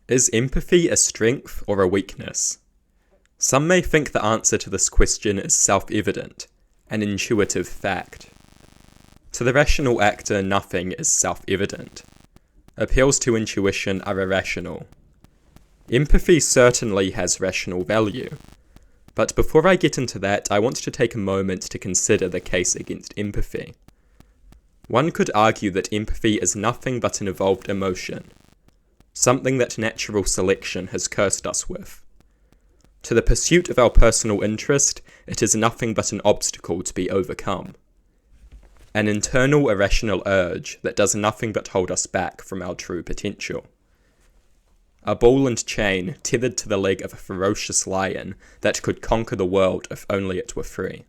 Is empathy a strength or a weakness? Some may think the answer to this question is self-evident, an intuitive fact. To the rational actor, nothing is self-evident. Appeals to intuition are irrational. Empathy certainly has rational value. But before I get into that, I want to take a moment to consider the case against empathy. One could argue that empathy is nothing but an evolved emotion, something that natural selection has cursed us with. To the pursuit of our personal interest, it is nothing but an obstacle to be overcome. An internal irrational urge that does nothing but hold us back from our true potential. A ball and chain tethered to the leg of a ferocious lion that could conquer the world if only it were free.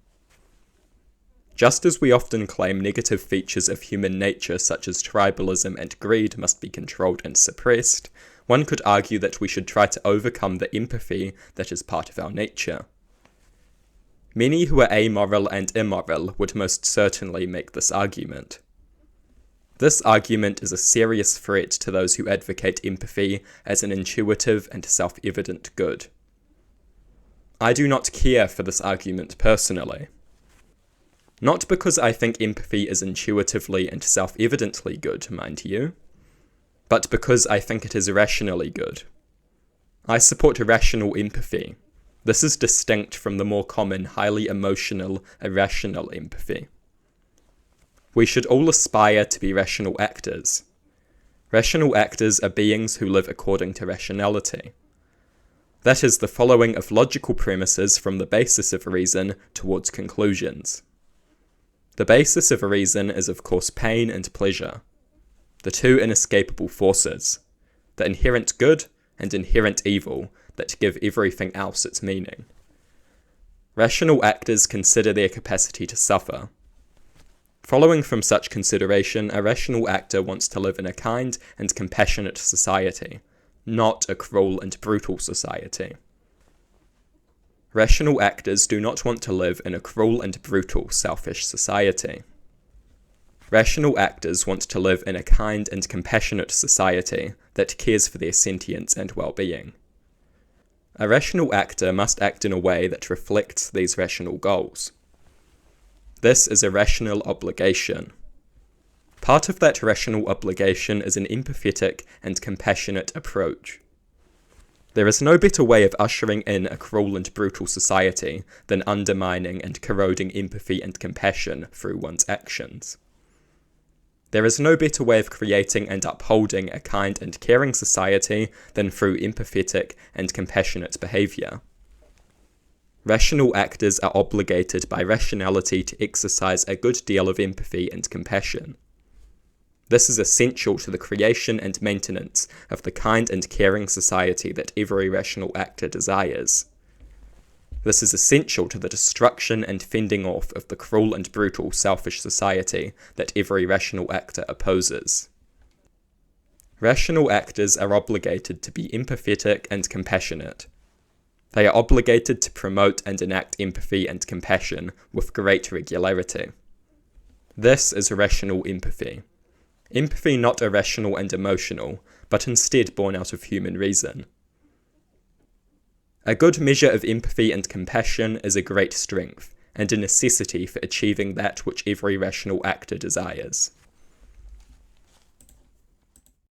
Just as we often claim negative features of human nature such as tribalism and greed must be controlled and suppressed, one could argue that we should try to overcome the empathy that is part of our nature. Many who are amoral and immoral would most certainly make this argument. This argument is a serious threat to those who advocate empathy as an intuitive and self-evident good. I do not care for this argument personally. Not because I think empathy is intuitively and self-evidently good, mind you, but because I think it is rationally good. I support rational empathy. This is distinct from the more common, highly emotional, irrational empathy. We should all aspire to be rational actors. Rational actors are beings who live according to rationality. That is the following of logical premises from the basis of reason towards conclusions. The basis of reason is of course pain and pleasure, the two inescapable forces, the inherent good and inherent evil that give everything else its meaning. Rational actors consider their capacity to suffer. Following from such consideration, a rational actor wants to live in a kind and compassionate society, not a cruel and brutal society. Rational actors do not want to live in a cruel and brutal, selfish society. Rational actors want to live in a kind and compassionate society that cares for their sentience and well-being. A rational actor must act in a way that reflects these rational goals. This is a rational obligation. Part of that rational obligation is an empathetic and compassionate approach. There is no better way of ushering in a cruel and brutal society than undermining and corroding empathy and compassion through one's actions. There is no better way of creating and upholding a kind and caring society than through empathetic and compassionate behaviour. Rational actors are obligated by rationality to exercise a good deal of empathy and compassion. This is essential to the creation and maintenance of the kind and caring society that every rational actor desires. This is essential to the destruction and fending off of the cruel and brutal selfish society that every rational actor opposes. Rational actors are obligated to be empathetic and compassionate. They are obligated to promote and enact empathy and compassion with great regularity. This is rational empathy. Empathy not irrational and emotional, but instead born out of human reason. A good measure of empathy and compassion is a great strength, and a necessity for achieving that which every rational actor desires.